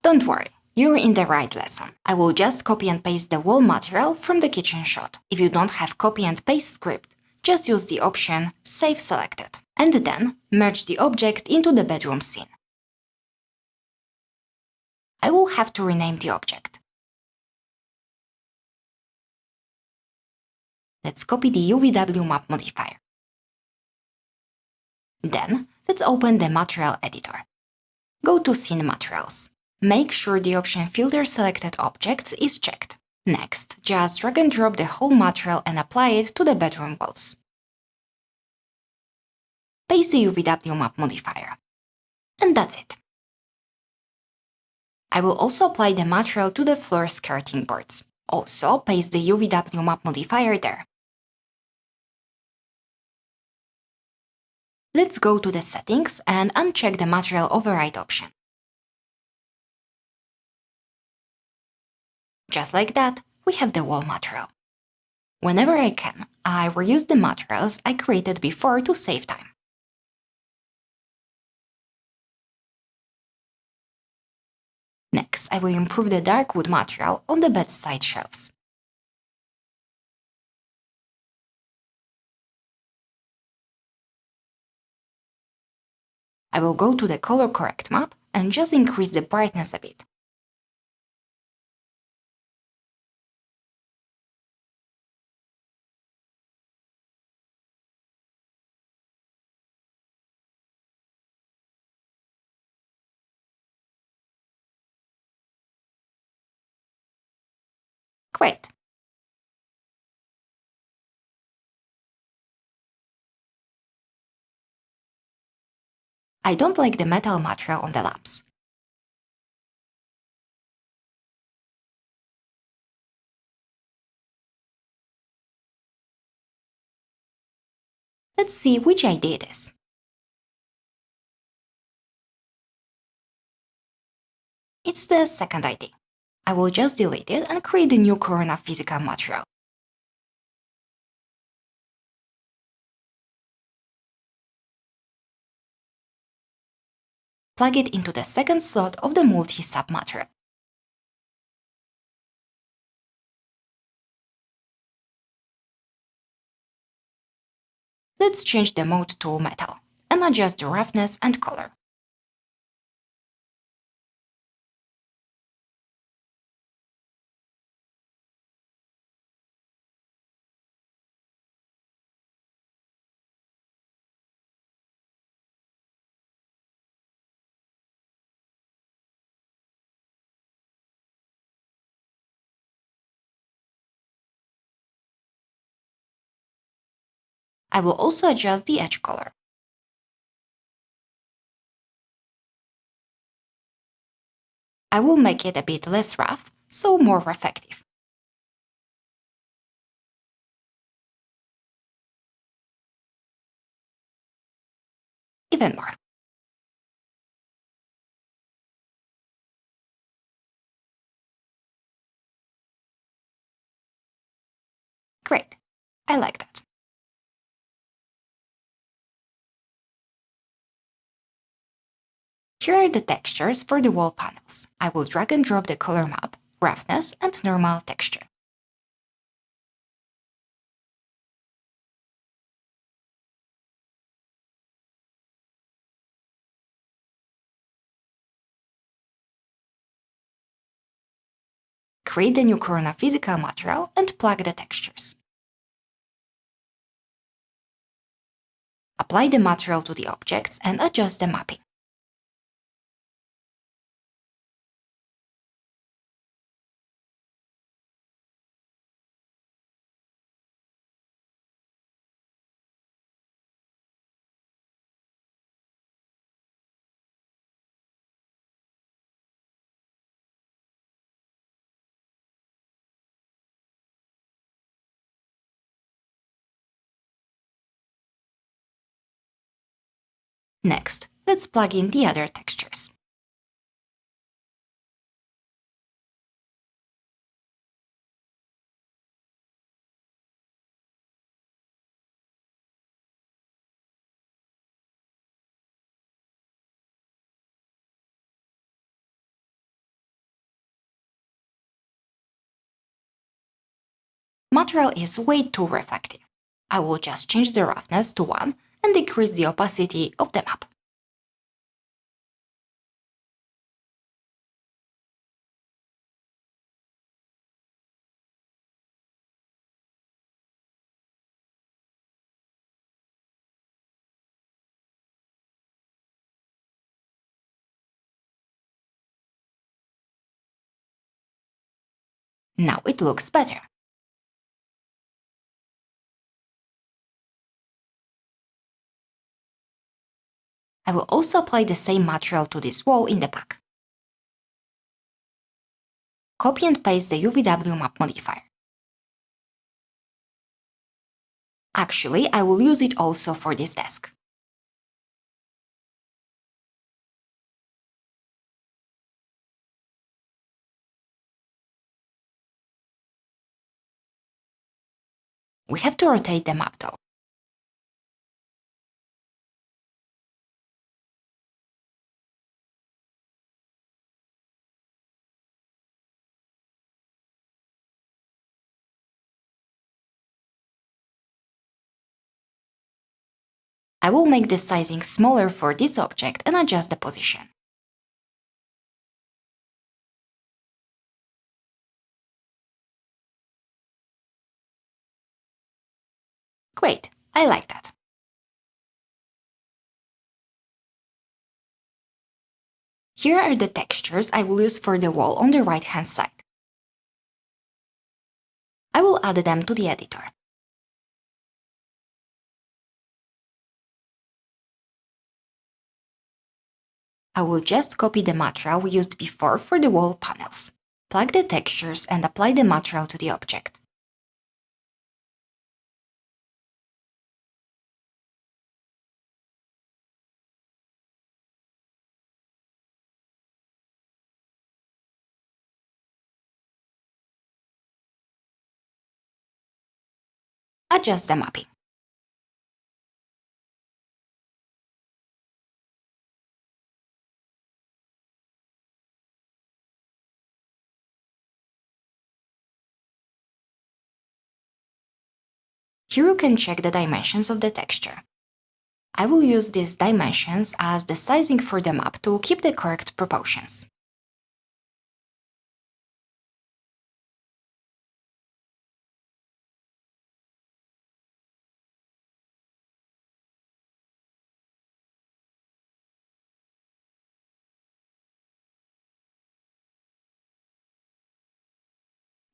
Don't worry, you're in the right lesson. I will just copy and paste the wall material from the kitchen shot. If you don't have copy and paste script, just use the option Save Selected, and then merge the object into the bedroom scene. I will have to rename the object. Let's copy the UVW map modifier. Then, let's open the material editor. Go to Scene Materials. Make sure the option Filter Selected Objects is checked. Next, just drag and drop the whole material and apply it to the bedroom walls. Paste the UVW map modifier. And that's it. I will also apply the material to the floor skirting boards. Also, paste the UVW map modifier there. Let's go to the settings and uncheck the material override option. Just like that, we have the wall material. Whenever I can, I reuse the materials I created before to save time. Next, I will improve the dark wood material on the bedside shelves. I will go to the color correct map and just increase the brightness a bit. Great. I don't like the metal material on the lamps. Let's see which idea it is. It's the second idea. I will just delete it and create a new Corona physical material. Plug it into the second slot of the multi-sub material. Let's change the mode to metal and adjust the roughness and color. I will also adjust the edge color. I will make it a bit less rough, so more reflective. Even more. Great. I like that. Here are the textures for the wall panels. I will drag and drop the color map, roughness, and normal texture. Create the new Corona physical material and plug the textures. Apply the material to the objects and adjust the mapping. Next, let's plug in the other textures. material is way too reflective. I will just change the roughness to 1 and decrease the opacity of the map. Now it looks better. I will also apply the same material to this wall in the back. Copy and paste the UVW map modifier. Actually, I will use it also for this desk. We have to rotate the map though. I will make the sizing smaller for this object and adjust the position. Great, I like that. Here are the textures I will use for the wall on the right-hand side. I will add them to the editor. I will just copy the material we used before for the wall panels. Plug the textures and apply the material to the object. Adjust the mapping. Here you can check the dimensions of the texture. I will use these dimensions as the sizing for the map to keep the correct proportions.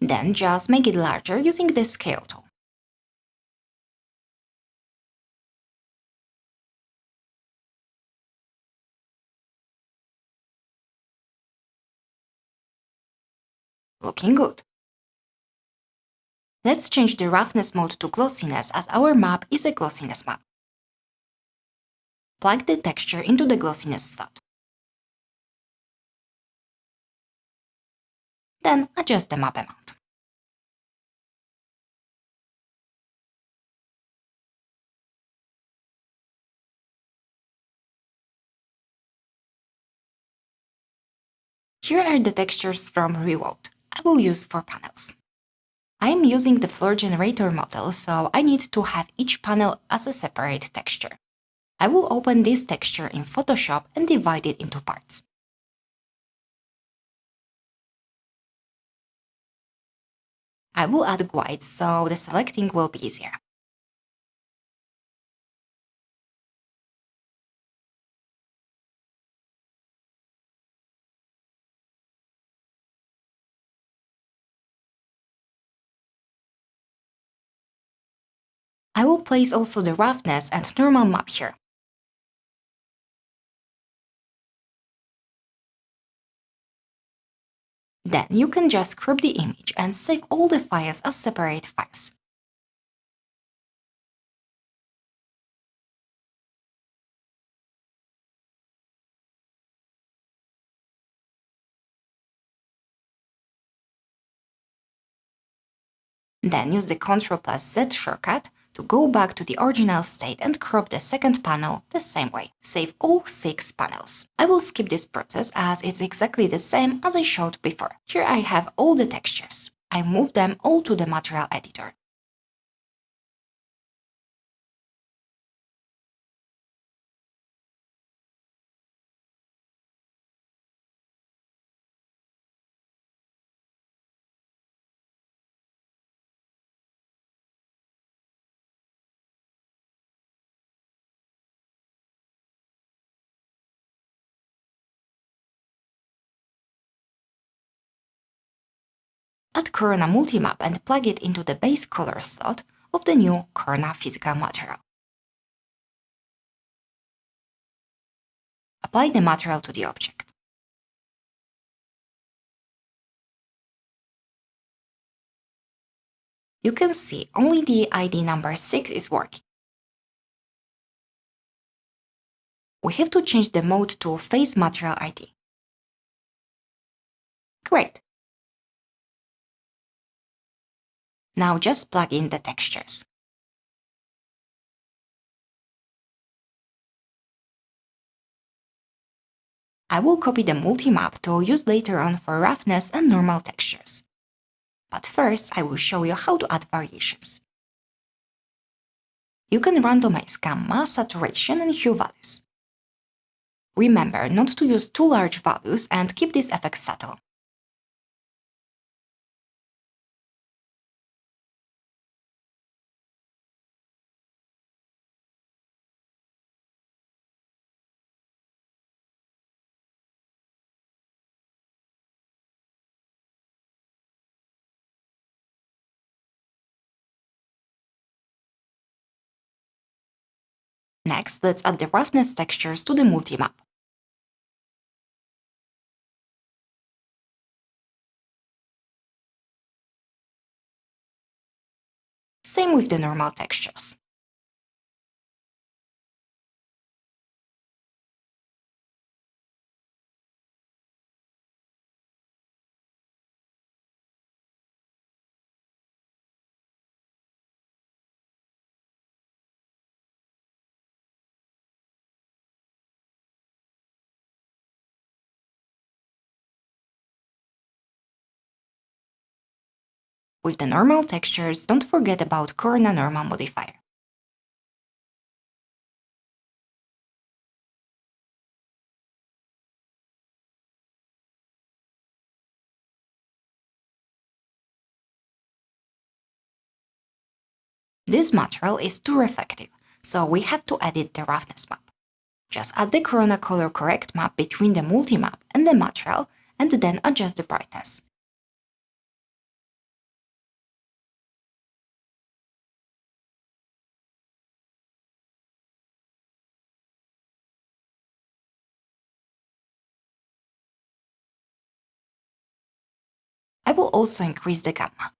Then just make it larger using the scale tool. Looking good. Let's change the roughness mode to glossiness as our map is a glossiness map. Plug the texture into the glossiness slot. Then adjust the map amount. Here are the textures from Revote I will use for panels. I am using the floor generator model, so I need to have each panel as a separate texture. I will open this texture in Photoshop and divide it into parts. I will add guides so the selecting will be easier. I will place also the roughness and normal map here. Then you can just crop the image and save all the files as separate files. Then use the Ctrl+Z shortcut to go back to the original state and crop the second panel the same way. Save all 6 panels. I will skip this process as it's exactly the same as I showed before. Here I have all the textures. I move them all to the material editor. Add Corona Multimap and plug it into the base color slot of the new Corona physical material. Apply the material to the object. You can see only the ID number 6 is working. We have to change the mode to Face Material ID. Great! Now just plug in the textures. I will copy the multi-map to use later on for roughness and normal textures. But first, I will show you how to add variations. You can randomize gamma, saturation, and hue values. Remember not to use too large values and keep these effects subtle. Next, let's add the roughness textures to the multi-map. Same with the normal textures. With the normal textures, don't forget about Corona Normal modifier. This material is too reflective, so we have to edit the roughness map. Just add the Corona color correct map between the multi-map and the material, and then adjust the brightness. I will also increase the gamma.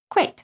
Great!